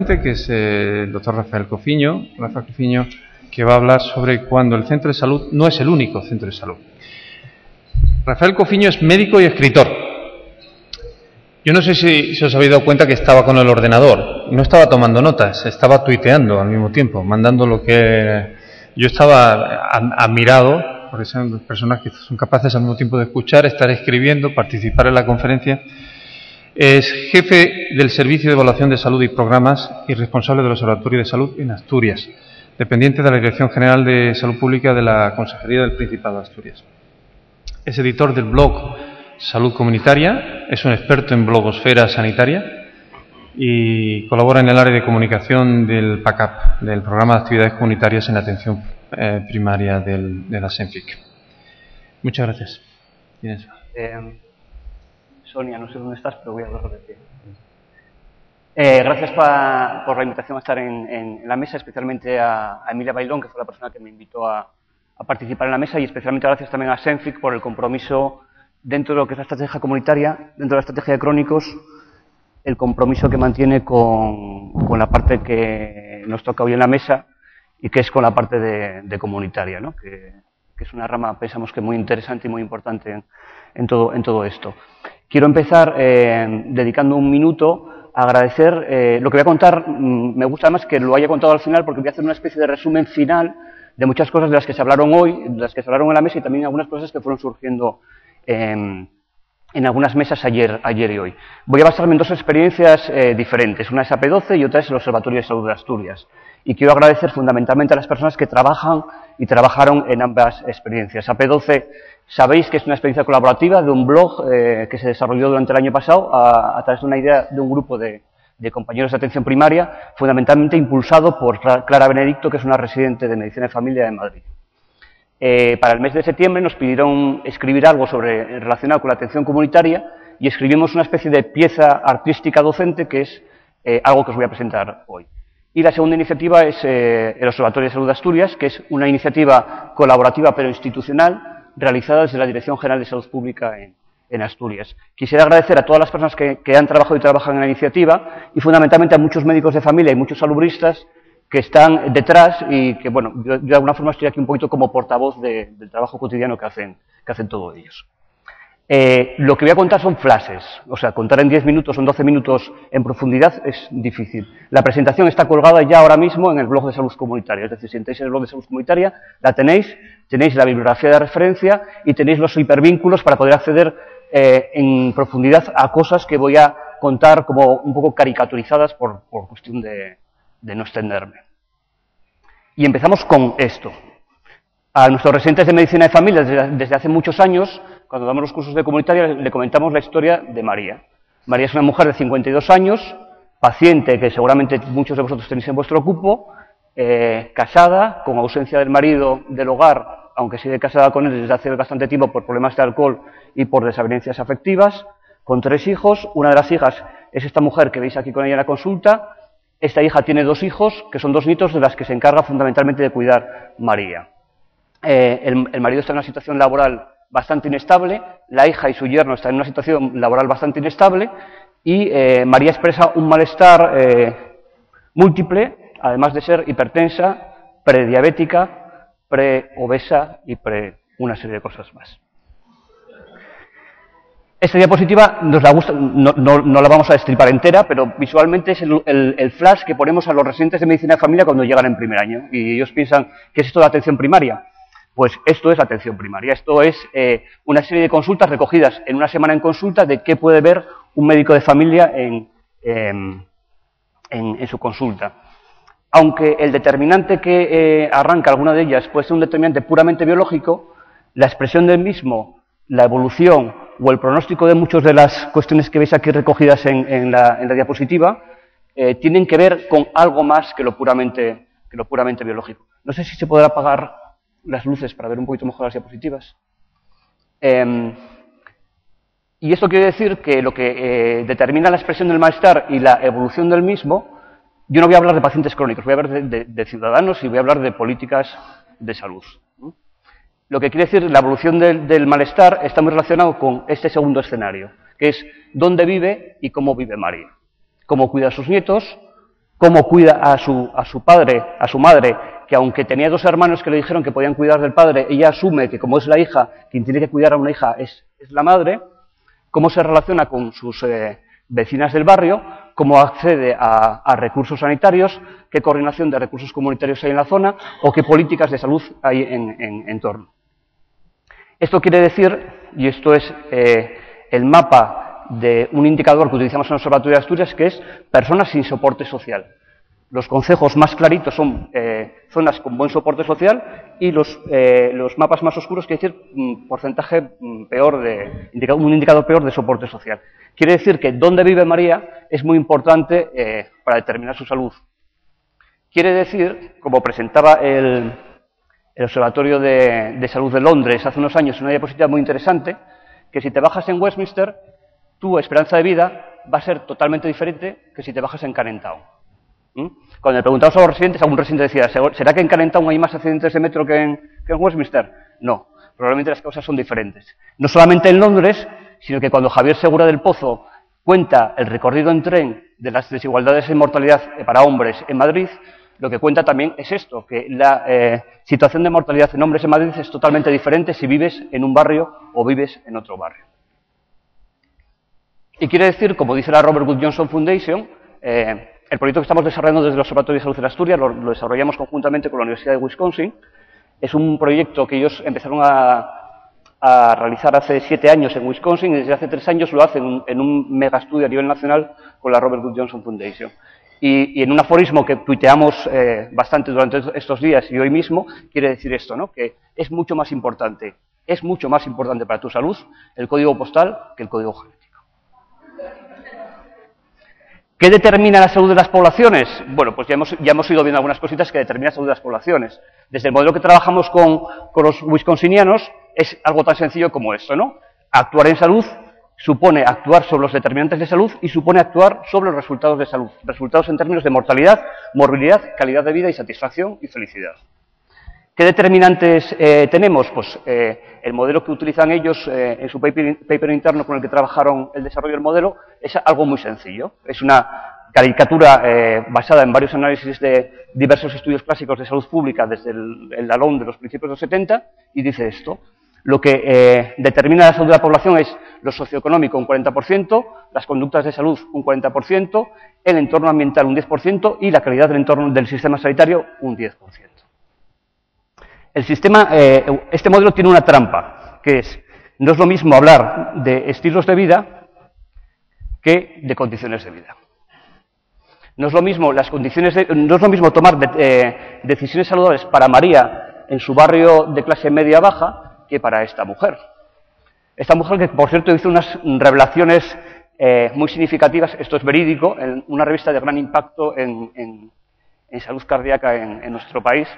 que es el doctor Rafael Cofiño, que va a hablar sobre cuando el centro de salud no es el único centro de salud. Rafael Cofiño es médico y escritor. Yo no sé si os habéis dado cuenta que estaba con el ordenador, no estaba tomando notas, estaba tuiteando al mismo tiempo, mandando lo que... Yo estaba admirado, porque son personas que son capaces al mismo tiempo de escuchar, estar escribiendo, participar en la conferencia. Es jefe del Servicio de Evaluación de Salud y Programas y responsable del Observatorio de Salud en Asturias, dependiente de la Dirección General de Salud Pública de la Consejería del Principado de Asturias. Es editor del blog Salud Comunitaria, es un experto en blogosfera sanitaria y colabora en el área de comunicación del PACAP, del Programa de Actividades Comunitarias en Atención Primaria de la SENFIC. Muchas gracias. Sonia, no sé dónde estás, pero voy a hablar de ti. Gracias por la invitación a estar en la mesa, especialmente a Emilia Bailón, que fue la persona que me invitó a participar en la mesa, y especialmente gracias también a SENFIC por el compromiso dentro de lo que es la estrategia comunitaria, dentro de la estrategia de crónicos, el compromiso que mantiene con la parte que nos toca hoy en la mesa y que es con la parte de comunitaria, ¿no? que es una rama, pensamos que muy interesante y muy importante en todo esto. Quiero empezar dedicando un minuto a agradecer. Lo que voy a contar, me gusta además que lo haya contado al final porque voy a hacer una especie de resumen final de muchas cosas de las que se hablaron hoy, de las que se hablaron en la mesa y también algunas cosas que fueron surgiendo en algunas mesas ayer y hoy. Voy a basarme en dos experiencias diferentes. Una es AP12 y otra es el Observatorio de Salud de Asturias. Y quiero agradecer fundamentalmente a las personas que trabajan y trabajaron en ambas experiencias. AP12, sabéis que es una experiencia colaborativa de un blog que se desarrolló durante el año pasado a través de una idea de un grupo de compañeros de atención primaria, fundamentalmente impulsado por Clara Benedicto, que es una residente de Medicina de Familia de Madrid. Para el mes de septiembre nos pidieron escribir algo relacionado con la atención comunitaria y escribimos una especie de pieza artística docente que es algo que os voy a presentar hoy. Y la segunda iniciativa es el Observatorio de Salud de Asturias, que es una iniciativa colaborativa pero institucional realizada desde la Dirección General de Salud Pública en Asturias. Quisiera agradecer a todas las personas que han trabajado y trabajan en la iniciativa y fundamentalmente a muchos médicos de familia y muchos salubristas que están detrás y que, bueno, yo de alguna forma estoy aquí un poquito como portavoz del trabajo cotidiano que hacen todos ellos. Lo que voy a contar son flashes, o sea, contar en 10 minutos o en 12 minutos en profundidad es difícil. La presentación está colgada ya ahora mismo en el blog de Salud Comunitaria, es decir, si entráis en el blog de Salud Comunitaria, la tenéis la bibliografía de referencia y tenéis los hipervínculos para poder acceder en profundidad a cosas que voy a contar como un poco caricaturizadas por cuestión de no extenderme. Y empezamos con esto. A nuestros residentes de Medicina de Familia, desde hace muchos años, cuando damos los cursos de comunitaria, le comentamos la historia de María. María es una mujer de 52 años, paciente que seguramente muchos de vosotros tenéis en vuestro cupo, casada, con ausencia del marido del hogar, aunque sigue casada con él desde hace bastante tiempo por problemas de alcohol y por desavenencias afectivas, con 3 hijos. Una de las hijas es esta mujer que veis aquí con ella en la consulta. Esta hija tiene 2 hijos, que son 2 nietos de las que se encarga fundamentalmente de cuidar María. El marido está en una situación laboral bastante inestable, la hija y su yerno están en una situación laboral bastante inestable y María expresa un malestar múltiple, además de ser hipertensa, prediabética, preobesa y una serie de cosas más. Esta diapositiva nos la gusta, no la vamos a destripar entera, pero visualmente es el flash que ponemos a los residentes de medicina de familia cuando llegan en primer año. Y ellos piensan, ¿qué es esto de atención primaria? Pues esto es atención primaria. Esto es una serie de consultas recogidas en una semana en consulta de qué puede ver un médico de familia en su consulta. Aunque el determinante que arranca alguna de ellas puede ser un determinante puramente biológico, la expresión del mismo, la evolución o el pronóstico de muchas de las cuestiones que veis aquí recogidas en la diapositiva tienen que ver con algo más que lo puramente biológico. No sé si se podrá apagar las luces para ver un poquito mejor las diapositivas. Y esto quiere decir que lo que determina la expresión del malestar y la evolución del mismo, yo no voy a hablar de pacientes crónicos, voy a hablar de ciudadanos y voy a hablar de políticas de salud. Lo que quiere decir la evolución del malestar está muy relacionado con este segundo escenario, que es dónde vive y cómo vive María. Cómo cuida a sus nietos, cómo cuida a su padre, a su madre, que aunque tenía 2 hermanos que le dijeron que podían cuidar del padre, ella asume que como es la hija, quien tiene que cuidar a una hija es la madre, cómo se relaciona con sus vecinas del barrio, cómo accede a recursos sanitarios, qué coordinación de recursos comunitarios hay en la zona o qué políticas de salud hay en torno. Esto quiere decir, y esto es el mapa de un indicador que utilizamos en el Observatorio de Asturias, que es personas sin soporte social. Los concejos más claritos son zonas con buen soporte social y los mapas más oscuros quiere decir porcentaje peor un indicador peor de soporte social. Quiere decir que dónde vive María es muy importante para determinar su salud. Quiere decir, como presentaba el Observatorio de Salud de Londres hace unos años, una diapositiva muy interesante, que si te bajas en Westminster, tu esperanza de vida va a ser totalmente diferente que si te bajas en Canning Town. Cuando le preguntamos a los residentes, algún residente decía, ¿será que en Canning Town hay más accidentes de metro que en Westminster? No, probablemente las causas son diferentes. No solamente en Londres, sino que cuando Javier Segura del Pozo cuenta el recorrido en tren de las desigualdades en mortalidad para hombres en Madrid, lo que cuenta también es esto, que la situación de mortalidad en hombres en Madrid es totalmente diferente si vives en un barrio o vives en otro barrio. Y quiere decir, como dice la Robert Wood Johnson Foundation, el proyecto que estamos desarrollando desde el Observatorio de Salud de Asturias lo desarrollamos conjuntamente con la Universidad de Wisconsin. Es un proyecto que ellos empezaron a realizar hace 7 años en Wisconsin y desde hace 3 años lo hacen en un mega estudio a nivel nacional con la Robert Wood Johnson Foundation. Y en un aforismo que tuiteamos bastante durante estos días y hoy mismo, quiere decir esto, ¿no? Que es mucho más importante para tu salud el código postal que el código genético. ¿Qué determina la salud de las poblaciones? Bueno, pues ya hemos ido viendo algunas cositas que determinan la salud de las poblaciones. Desde el modelo que trabajamos con los wisconsinianos es algo tan sencillo como esto, ¿no? Actuar en salud supone actuar sobre los determinantes de salud y supone actuar sobre los resultados de salud. Resultados en términos de mortalidad, morbilidad, calidad de vida y satisfacción y felicidad. ¿Qué determinantes tenemos? Pues el modelo que utilizan ellos en su paper interno con el que trabajaron el desarrollo del modelo es algo muy sencillo. Es una caricatura basada en varios análisis de diversos estudios clásicos de salud pública desde el Lalonde de los principios de los 70 y dice esto. Lo que determina la salud de la población es lo socioeconómico un 40%, las conductas de salud un 40%, el entorno ambiental un 10% y la calidad del entorno del sistema sanitario un 10%. Este modelo tiene una trampa, que es, no es lo mismo hablar de estilos de vida que de condiciones de vida. No es lo mismo, no es lo mismo tomar decisiones saludables para María en su barrio de clase media-baja que para esta mujer. Esta mujer que, por cierto, hizo unas revelaciones muy significativas, esto es verídico, en una revista de gran impacto en salud cardíaca en nuestro país,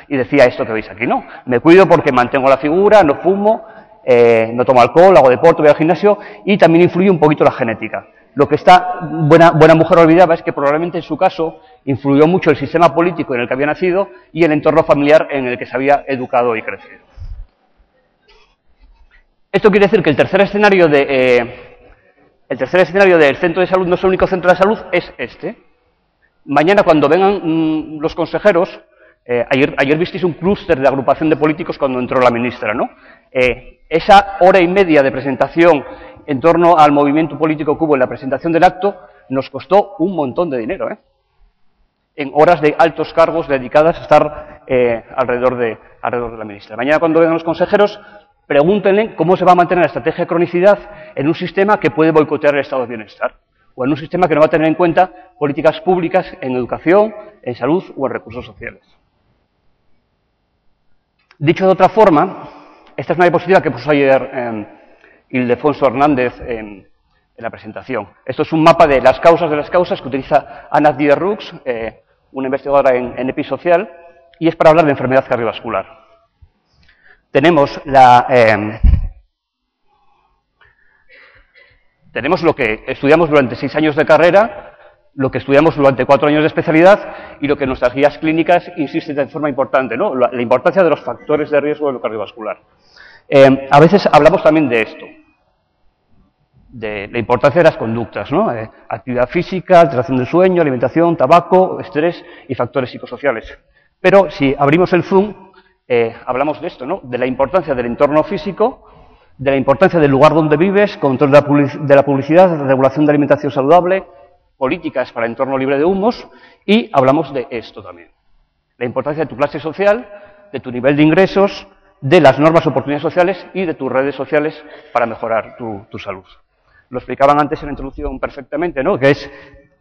y decía esto que veis aquí, ¿no? Me cuido porque mantengo la figura, no fumo, no tomo alcohol, hago deporte, voy al gimnasio, y también influye un poquito la genética. Lo que esta buena mujer olvidaba es que probablemente en su caso influyó mucho el sistema político en el que había nacido y el entorno familiar en el que se había educado y crecido. Esto quiere decir que el tercer escenario del centro de salud, no es el único centro de salud, es este. Mañana, cuando vengan los consejeros, ayer visteis un clúster de agrupación de políticos cuando entró la ministra, ¿no? Esa hora y media de presentación en torno al movimiento político que hubo en la presentación del acto nos costó un montón de dinero, en horas de altos cargos dedicadas a estar alrededor de la ministra. Mañana, cuando vengan los consejeros, pregúntenle cómo se va a mantener la estrategia de cronicidad en un sistema que puede boicotear el estado de bienestar, o en un sistema que no va a tener en cuenta políticas públicas en educación, en salud o en recursos sociales. Dicho de otra forma, esta es una diapositiva que puso ayer Ildefonso Hernández en la presentación. Esto es un mapa de las causas que utiliza Anna Dierrux, una investigadora en episocial, y es para hablar de enfermedad cardiovascular. Tenemos lo que estudiamos durante 6 años de carrera, lo que estudiamos durante 4 años de especialidad y lo que nuestras guías clínicas insisten de forma importante, ¿no? La importancia de los factores de riesgo de lo cardiovascular. A veces hablamos también de esto. de la importancia de las conductas, ¿no? Actividad física, alteración del sueño, alimentación, tabaco, estrés y factores psicosociales. Pero si abrimos el zoom, hablamos de esto, ¿no? De la importancia del entorno físico, de la importancia del lugar donde vives, control de la publicidad, regulación de alimentación saludable, políticas para entorno libre de humos, y hablamos de esto también. La importancia de tu clase social, de tu nivel de ingresos, de las normas, oportunidades sociales y de tus redes sociales para mejorar tu salud. Lo explicaban antes en la introducción perfectamente, ¿no? Que es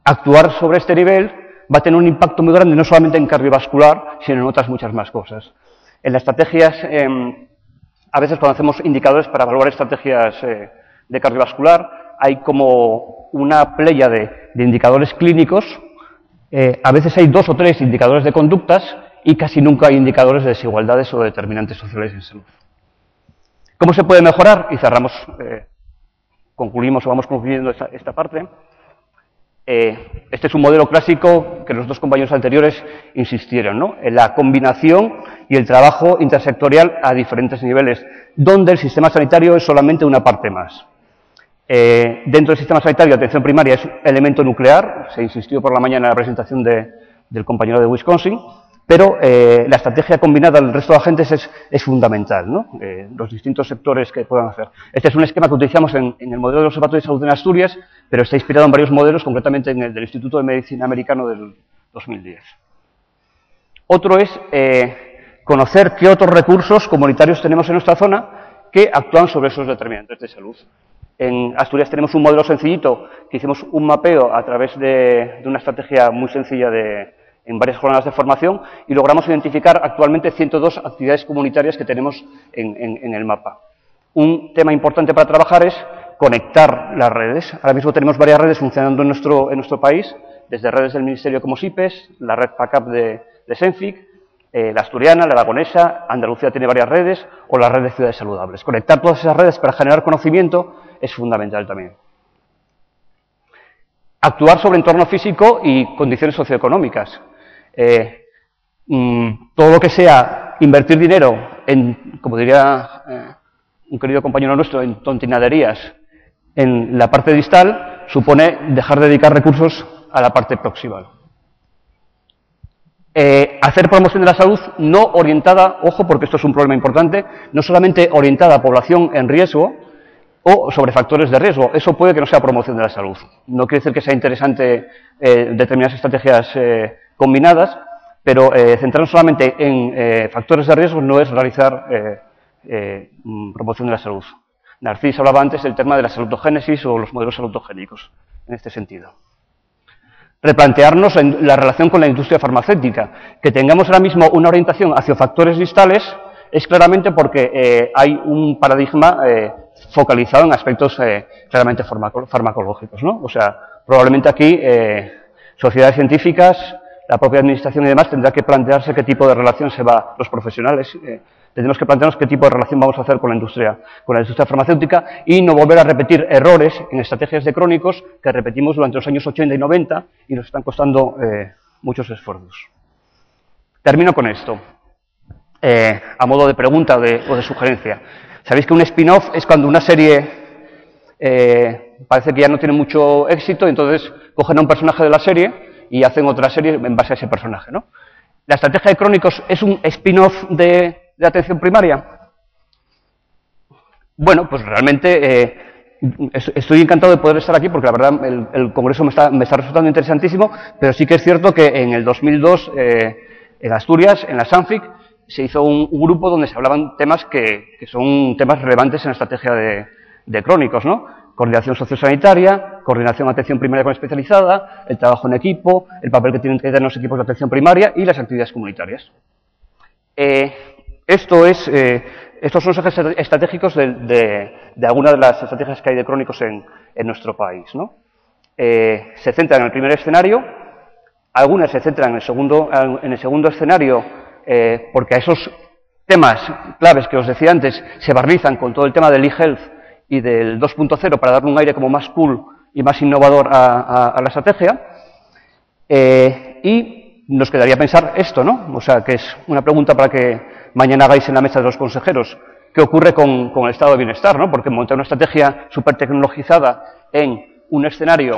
actuar sobre este nivel va a tener un impacto muy grande no solamente en cardiovascular, sino en otras muchas más cosas. En las estrategias, a veces cuando hacemos indicadores para evaluar estrategias de cardiovascular, hay como una pléyade de indicadores clínicos. A veces hay 2 o 3 indicadores de conductas y casi nunca hay indicadores de desigualdades o determinantes sociales en salud. ¿Cómo se puede mejorar? Y cerramos, concluimos o vamos concluyendo esta parte. Este es un modelo clásico que los 2 compañeros anteriores insistieron, ¿no? En la combinación y el trabajo intersectorial a diferentes niveles, donde el sistema sanitario es solamente una parte más. Dentro del sistema sanitario, la atención primaria es un elemento nuclear, se insistió por la mañana en la presentación del compañero de Wisconsin, pero la estrategia combinada del resto de agentes es fundamental, ¿no? Los distintos sectores que puedan hacer. Este es un esquema que utilizamos en el modelo del Observatorio de Salud en Asturias, pero está inspirado en varios modelos, concretamente en el del Instituto de Medicina Americano del 2010. Otro es conocer qué otros recursos comunitarios tenemos en nuestra zona que actúan sobre esos determinantes de salud. En Asturias tenemos un modelo sencillito, que hicimos un mapeo a través de una estrategia muy sencilla en varias jornadas de formación y logramos identificar actualmente 102 actividades comunitarias que tenemos en el mapa. Un tema importante para trabajar es conectar las redes. Ahora mismo tenemos varias redes funcionando en nuestro país, desde redes del Ministerio como SIPES, la red PACAP de Senfic, la asturiana, la aragonesa, Andalucía tiene varias redes, o la red de ciudades saludables. Conectar todas esas redes para generar conocimiento es fundamental también. Actuar sobre entorno físico y condiciones socioeconómicas. Todo lo que sea invertir dinero en, como diría un querido compañero nuestro, en tontinaderías en la parte distal, supone dejar de dedicar recursos a la parte proximal. Hacer promoción de la salud no orientada, ojo porque esto es un problema importante, no solamente orientada a población en riesgo o sobre factores de riesgo, eso puede que no sea promoción de la salud. No quiere decir que sea interesante determinadas estrategias combinadas, pero centrarnos solamente en factores de riesgo no es realizar promoción de la salud. Narcís hablaba antes del tema de la salutogénesis o los modelos salutogénicos, en este sentido. Replantearnos la relación con la industria farmacéutica. Que tengamos ahora mismo una orientación hacia factores distales es claramente porque hay un paradigma focalizado en aspectos claramente farmacológicos, ¿no? O sea, probablemente aquí sociedades científicas, la propia administración y demás tendrá que plantearse qué tipo de relación se va, los profesionales, tendremos que plantearnos qué tipo de relación vamos a hacer con la industria farmacéutica y no volver a repetir errores en estrategias de crónicos que repetimos durante los años 80 y 90 y nos están costando muchos esfuerzos. Termino con esto, a modo de pregunta o de sugerencia. Sabéis que un spin-off es cuando una serie parece que ya no tiene mucho éxito, entonces cogen a un personaje de la serie y hacen otra serie en base a ese personaje, ¿no? ¿La estrategia de crónicos es un spin-off de atención primaria? Bueno, pues realmente estoy encantado de poder estar aquí porque la verdad el congreso me está resultando interesantísimo, pero sí que es cierto que en el 2002 en Asturias, en la Sanfic, se hizo un grupo donde se hablaban temas que son temas relevantes en la estrategia de crónicos, ¿no? Coordinación sociosanitaria, coordinación de atención primaria con especializada, el trabajo en equipo, el papel que tienen que tener los equipos de atención primaria y las actividades comunitarias. Estos son los ejes estratégicos de algunas de las estrategias que hay de crónicos en nuestro país, ¿no? Se centran en el primer escenario, algunas se centran en el segundo escenario porque a esos temas claves que os decía antes se barnizan con todo el tema del e-health y del 2.0 para darle un aire como más cool y más innovador a la estrategia. Y nos quedaría pensar esto, ¿no? O sea, que es una pregunta para que mañana hagáis en la mesa de los consejeros. qué ocurre con el estado de bienestar, ¿no? Porque montar una estrategia súper tecnologizada en un escenario,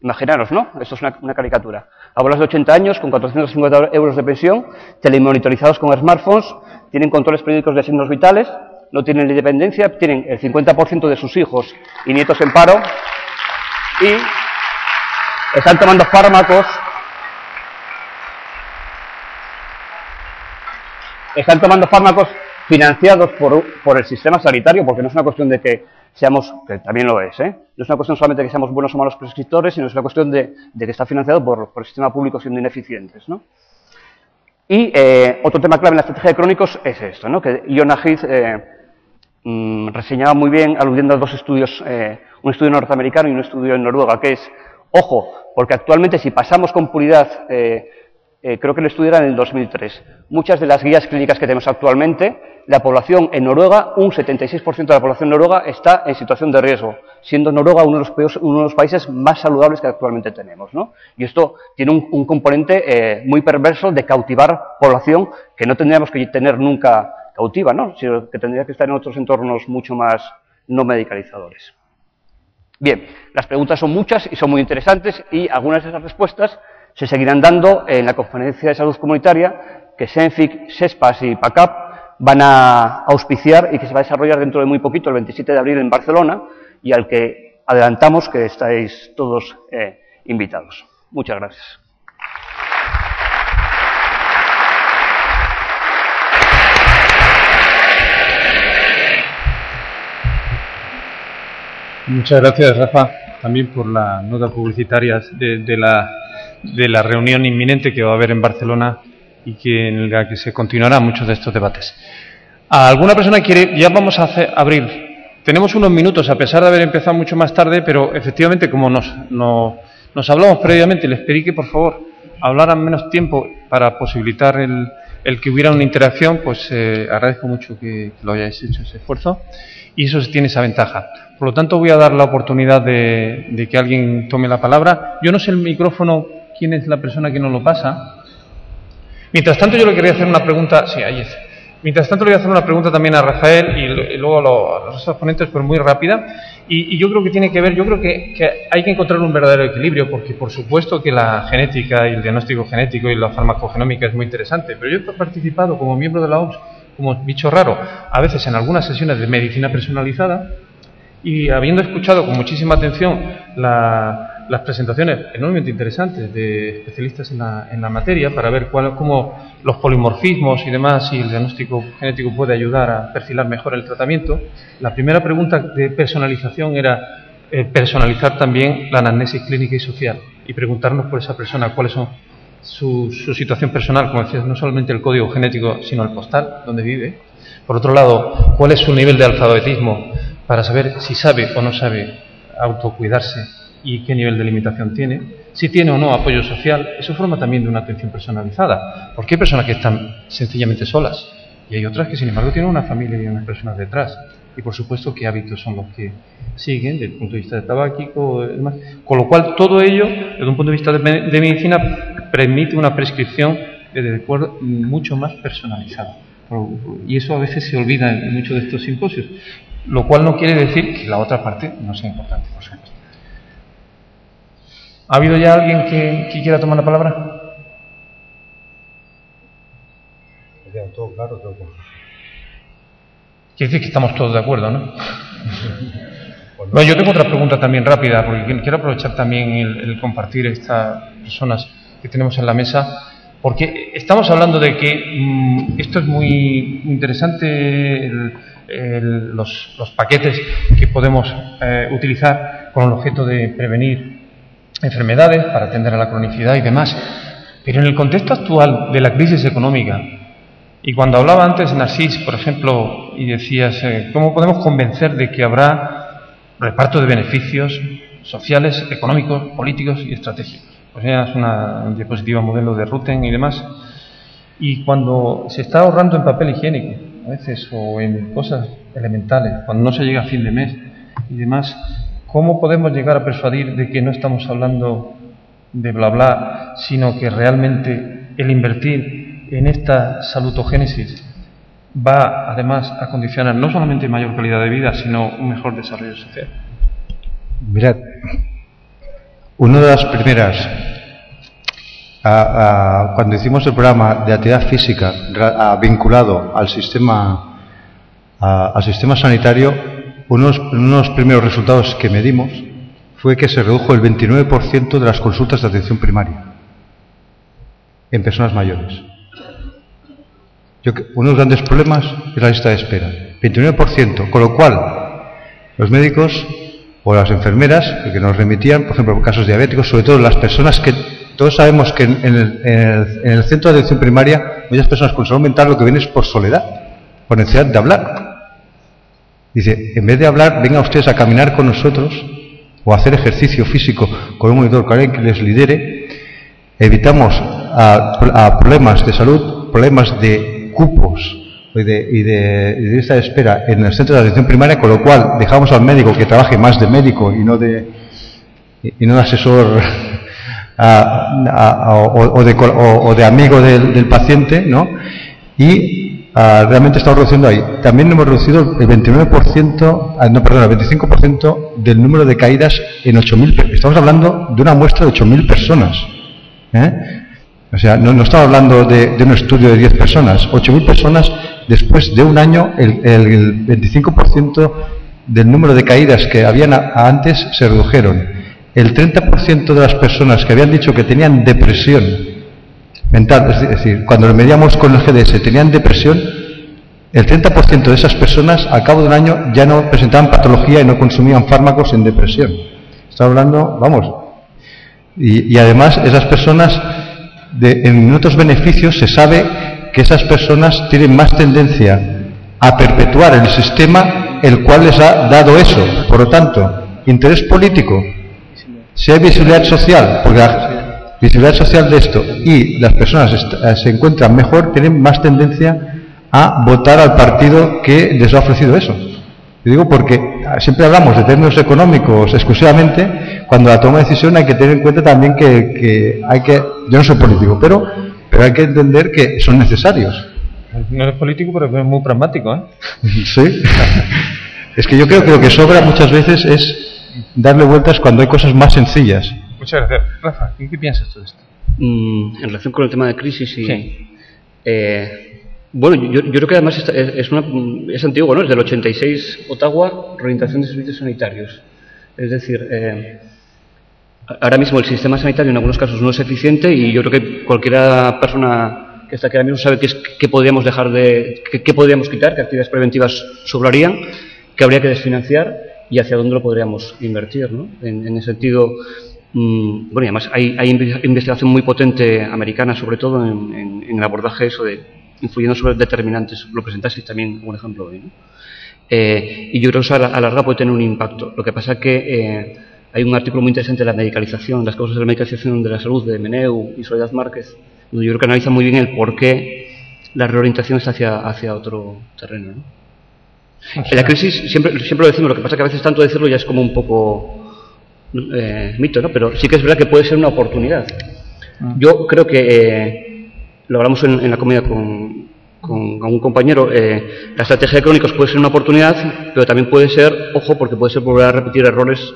imaginaros, ¿no? Esto es una caricatura. Abuelas de 80 años con 450 euros de pensión, telemonitorizados con smartphones, tienen controles periódicos de signos vitales, no tienen independencia, tienen el 50% de sus hijos y nietos en paro y están tomando fármacos. Están tomando fármacos financiados por el sistema sanitario, porque no es una cuestión de que seamos, que también lo es, no es una cuestión solamente de que seamos buenos o malos prescriptores, sino es una cuestión de que está financiado por el sistema público siendo ineficientes, ¿no? Y otro tema clave en la estrategia de crónicos es esto, ¿no? Que Iona Heath reseñaba muy bien, aludiendo a dos estudios, un estudio norteamericano y un estudio en Noruega, que es, ojo, porque actualmente si pasamos con puridad, creo que el estudio era en el 2003, muchas de las guías clínicas que tenemos actualmente, la población en Noruega, un 76% de la población noruega está en situación de riesgo, siendo Noruega uno de los países más saludables que actualmente tenemos, ¿no? Y esto tiene un componente muy perverso de cautivar población que no tendríamos que tener nunca cautiva, ¿no? Sino que tendría que estar en otros entornos mucho más no medicalizadores. Bien, las preguntas son muchas y son muy interesantes y algunas de esas respuestas se seguirán dando en la Conferencia de Salud Comunitaria que SENFIC, SESPAS y PACAP van a auspiciar y que se va a desarrollar dentro de muy poquito, el 27 de abril en Barcelona, y al que adelantamos que estáis todos invitados. Muchas gracias. Muchas gracias, Rafa, también por la nota publicitaria de la reunión inminente que va a haber en Barcelona y en la que se continuarán muchos de estos debates. ¿Alguna persona quiere? Ya vamos a abrir. Tenemos unos minutos, a pesar de haber empezado mucho más tarde, pero efectivamente, como nos hablamos previamente, les pedí que por favor hablaran menos tiempo para posibilitar el que hubiera una interacción, pues agradezco mucho que lo hayáis hecho ese esfuerzo y eso tiene esa ventaja. Por lo tanto, voy a dar la oportunidad de que alguien tome la palabra. Yo no sé el micrófono, quién es la persona que nos lo pasa. Mientras tanto, yo le quería hacer una pregunta. Sí, ahí es. Mientras tanto, le voy a hacer una pregunta también a Rafael y luego a los ponentes, pero muy rápida. Y yo creo que tiene que ver, yo creo que hay que encontrar un verdadero equilibrio, porque por supuesto que la genética y el diagnóstico genético y la farmacogenómica es muy interesante, pero yo he participado como miembro de la OMS, como bicho raro, a veces en algunas sesiones de medicina personalizada, y habiendo escuchado con muchísima atención las presentaciones enormemente interesantes de especialistas en la materia para ver cómo los polimorfismos y demás y el diagnóstico genético puede ayudar a perfilar mejor el tratamiento, la primera pregunta de personalización era personalizar también la anamnesis clínica y social y preguntarnos por esa persona cuáles son su situación personal, como decías, no solamente el código genético, sino el postal, donde vive. Por otro lado, cuál es su nivel de alfabetismo para saber si sabe o no sabe autocuidarse y qué nivel de limitación tiene, si tiene o no apoyo social. Eso forma también de una atención personalizada, porque hay personas que están sencillamente solas y hay otras que sin embargo tienen una familia y unas personas detrás, y por supuesto qué hábitos son los que siguen desde el punto de vista de tabáquico, demás. Con lo cual todo ello desde un punto de vista de medicina permite una prescripción de acuerdo mucho más personalizada, y eso a veces se olvida en muchos de estos simposios, lo cual no quiere decir que la otra parte no sea importante, por supuesto. ¿Ha habido ya alguien que quiera tomar la palabra? Todo claro, todo claro. Quiere decir que estamos todos de acuerdo, ¿no? Bueno, yo tengo otra pregunta también rápida, porque quiero aprovechar también el compartir estas personas que tenemos en la mesa, porque estamos hablando de que esto es muy interesante, los paquetes que podemos utilizar con el objeto de prevenir enfermedades, para atender a la cronicidad y demás. Pero en el contexto actual de la crisis económica, y cuando hablaba antes Narcís, por ejemplo, y decías, ¿cómo podemos convencer de que habrá reparto de beneficios sociales, económicos, políticos y estratégicos? Pues ya es una diapositiva modelo de Rutten y demás. Y cuando se está ahorrando en papel higiénico, a veces, o en cosas elementales, cuando no se llega a fin de mes y demás, ¿cómo podemos llegar a persuadir de que no estamos hablando de bla bla, sino que realmente el invertir en esta salutogénesis va además a condicionar no solamente mayor calidad de vida, sino un mejor desarrollo social. Mirad, una de las primeras, cuando hicimos el programa de actividad física vinculado al sistema sanitario, uno de los primeros resultados que medimos fue que se redujo el 29% de las consultas de atención primaria en personas mayores. Uno de los grandes problemas es la lista de espera, 29%, con lo cual los médicos o las enfermeras que nos remitían, por ejemplo, casos diabéticos, sobre todo las personas que todos sabemos que en el centro de atención primaria muchas personas con salud mental lo que vienen es por soledad, por necesidad de hablar. Dice, en vez de hablar, vengan ustedes a caminar con nosotros o a hacer ejercicio físico con un monitor, con alguien que les lidere. Evitamos a problemas de salud, problemas de cupos y de lista de espera en el centro de atención primaria, con lo cual dejamos al médico que trabaje más de médico y no de asesor o de amigo del paciente, ¿no? Y realmente estamos reduciendo ahí. También hemos reducido el 25% del número de caídas en 8.000. Estamos hablando de una muestra de 8.000 personas. O sea, no estamos hablando de un estudio de 10 personas. 8.000 personas, después de un año, el 25% del número de caídas que habían antes se redujeron. El 30% de las personas que habían dicho que tenían depresión mental, es decir, cuando lo medíamos con el GDS, tenían depresión, el 30% de esas personas, al cabo de un año, ya no presentaban patología y no consumían fármacos en depresión. Estamos hablando, vamos, y además esas personas, en otros beneficios, se sabe que esas personas tienen más tendencia a perpetuar el sistema el cual les ha dado eso. Por lo tanto, interés político, si hay visibilidad social, porque la visibilidad social de esto y las personas se encuentran mejor, tienen más tendencia a votar al partido que les ha ofrecido eso. Yo digo porque siempre hablamos de términos económicos exclusivamente, cuando la toma de decisión hay que tener en cuenta también que hay que, yo no soy político, pero hay que entender que son necesarios. No eres político, pero es muy pragmático, ¿eh? Sí. Es que yo creo que lo que sobra muchas veces es darle vueltas cuando hay cosas más sencillas. Muchas gracias. Rafa, ¿qué piensas tú de esto? En relación con el tema de crisis y... Sí. Bueno, yo creo que además es antiguo, ¿no? Es del 86, Ottawa, reorientación de servicios sanitarios. Es decir, ahora mismo el sistema sanitario en algunos casos no es eficiente y yo creo que cualquier persona que está aquí ahora mismo sabe qué podríamos dejar qué podríamos quitar, qué actividades preventivas sobrarían, que habría que desfinanciar y hacia dónde lo podríamos invertir, ¿no? En ese sentido, bueno, y además hay investigación muy potente americana, sobre todo en el abordaje eso de influyendo sobre determinantes. Lo presentasteis también un ejemplo hoy, ¿no? Y yo creo que eso a la larga puede tener un impacto. Lo que pasa es que hay un artículo muy interesante de la medicalización, las causas de la medicalización de la salud, de Meneu y Soledad Márquez, donde yo creo que analiza muy bien el por qué la reorientación está hacia otro terreno, ¿no? En la crisis siempre lo decimos, lo que pasa es que a veces tanto decirlo ya es como un poco mito, ¿no? Pero sí que es verdad que puede ser una oportunidad. Yo creo que lo hablamos en la comida con un compañero, la estrategia de crónicos puede ser una oportunidad, pero también puede ser, ojo, porque puede ser volver a repetir errores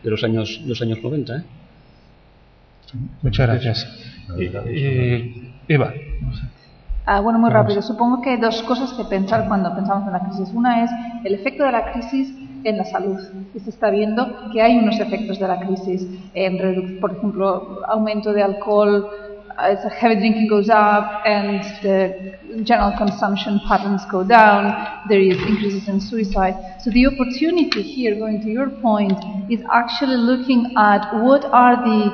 de los años 90, ¿eh? Muchas gracias. Eva. Bueno, muy rápido. Supongo que hay dos cosas que pensar cuando pensamos en la crisis. Una es el efecto de la crisis en la salud. Y se está viendo que hay unos efectos de la crisis, por ejemplo, aumento de alcohol, as heavy drinking goes up and the general consumption patterns go down, there is increases in suicide. So the opportunity here, going to your point, is actually looking at what are the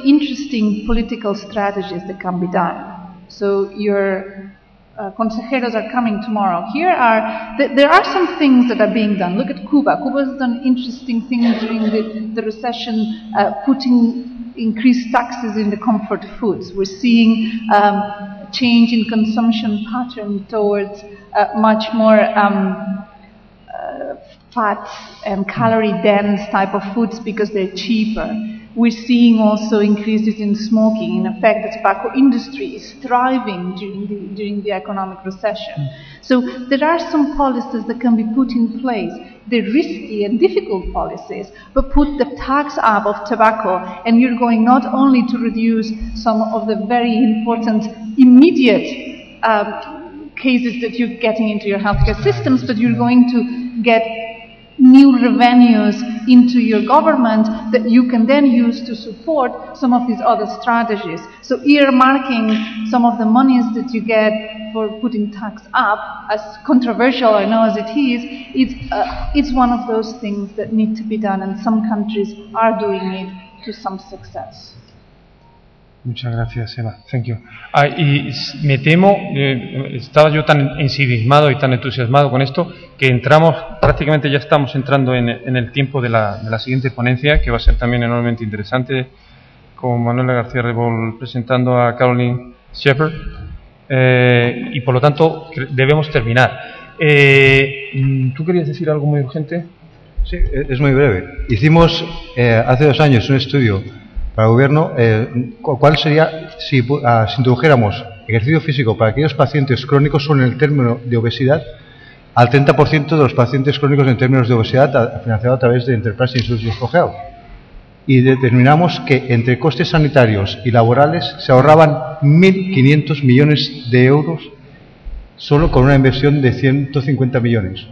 interesting political strategies that can be done. So your consejeros are coming tomorrow. There are some things that are being done. Look at Cuba. Cuba has done interesting things during the recession, putting increased taxes in the comfort foods. We're seeing change in consumption pattern towards much more fat and calorie dense type of foods because they're cheaper. We're seeing also increases in smoking. In fact, the tobacco industry is thriving during the economic recession. So there are some policies that can be put in place. They're risky and difficult policies, but put the tax up of tobacco, and you're going not only to reduce some of the very important immediate cases that you're getting into your healthcare systems, but you're going to get new revenues into your government that you can then use to support some of these other strategies. So earmarking some of the monies that you get for putting tax up, as controversial I know as it is, it's one of those things that need to be done, and some countries are doing it to some success. Muchas gracias, Eva. Thank you. Y me temo, estaba yo tan ensimismado y tan entusiasmado con esto, que prácticamente ya estamos entrando en el tiempo de la siguiente ponencia, que va a ser también enormemente interesante, con Manuela García Rebol presentando a Caroline Shepard, y por lo tanto debemos terminar. ¿Tú querías decir algo muy urgente? Sí, es muy breve. Hicimos hace 2 años un estudio para el gobierno, ¿cuál sería si introdujéramos ejercicio físico para aquellos pacientes crónicos solo en el término de obesidad, al 30% de los pacientes crónicos en términos de obesidad financiado a través de Enterprise Institutions for Health? Y determinamos que entre costes sanitarios y laborales se ahorraban 1.500 millones de euros solo con una inversión de 150 millones.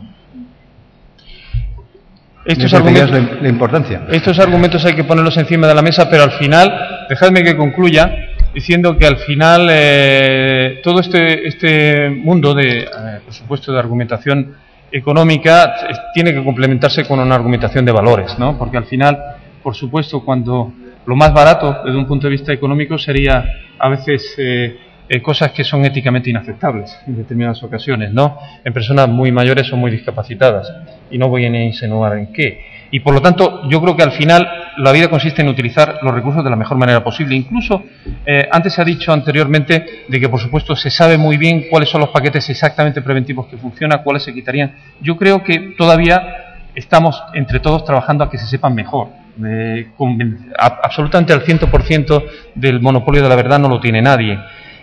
La importancia. Estos argumentos hay que ponerlos encima de la mesa, pero al final, dejadme que concluya diciendo que al final todo este mundo de, por supuesto, de argumentación económica tiene que complementarse con una argumentación de valores, ¿no? Porque al final, por supuesto, cuando lo más barato desde un punto de vista económico sería a veces cosas que son éticamente inaceptables en determinadas ocasiones, ¿no? En personas muy mayores o muy discapacitadas, y no voy a insinuar en qué. Y por lo tanto, yo creo que al final la vida consiste en utilizar los recursos de la mejor manera posible. Incluso, antes se ha dicho anteriormente de que, por supuesto, se sabe muy bien cuáles son los paquetes exactamente preventivos que funcionan, cuáles se quitarían. Yo creo que todavía estamos entre todos trabajando a que se sepan mejor. Absolutamente al 100% del monopolio de la verdad no lo tiene nadie.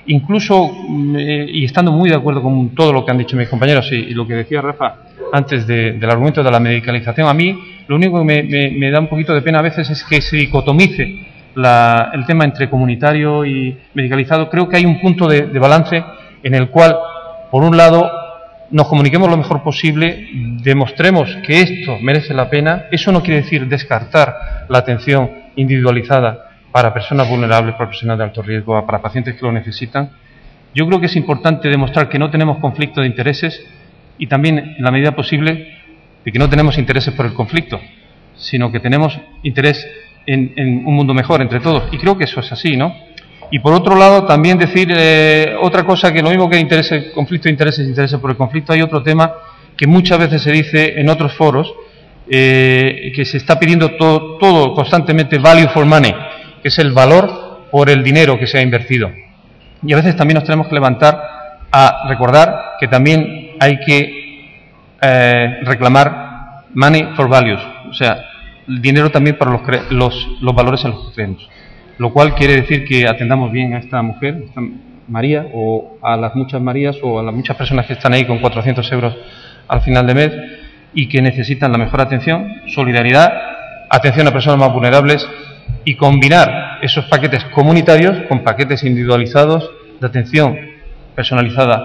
Incluso, y estando muy de acuerdo con todo lo que han dicho mis compañeros y lo que decía Rafa antes del argumento de la medicalización, a mí lo único que me da un poquito de pena a veces es que se dicotomice el tema entre comunitario y medicalizado. Creo que hay un punto de balance en el cual, por un lado, nos comuniquemos lo mejor posible, demostremos que esto merece la pena. Eso no quiere decir descartar la atención individualizada para personas vulnerables, para personas de alto riesgo, para pacientes que lo necesitan. Yo creo que es importante demostrar que no tenemos conflicto de intereses y también, en la medida posible, de que no tenemos intereses por el conflicto, sino que tenemos interés en un mundo mejor entre todos. Y creo que eso es así, ¿no? Y por otro lado, también decir otra cosa, que lo mismo que conflicto de intereses, intereses por el conflicto, hay otro tema que muchas veces se dice en otros foros, que se está pidiendo todo constantemente value for money, que es el valor por el dinero que se ha invertido. Y a veces también nos tenemos que levantar a recordar que también hay que reclamar money for values, o sea, el dinero también para los valores en los que creemos. Lo cual quiere decir que atendamos bien a esta mujer, esta María, o a las muchas Marías, o a las muchas personas que están ahí con 400 euros al final de mes y que necesitan la mejor atención, solidaridad, atención a personas más vulnerables, y combinar esos paquetes comunitarios con paquetes individualizados de atención personalizada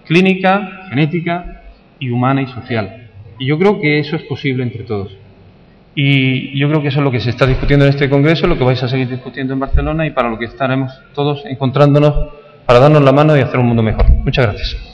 clínica, genética y humana y social. Y yo creo que eso es posible entre todos. Y yo creo que eso es lo que se está discutiendo en este congreso, lo que vais a seguir discutiendo en Barcelona y para lo que estaremos todos encontrándonos para darnos la mano y hacer un mundo mejor. Muchas gracias.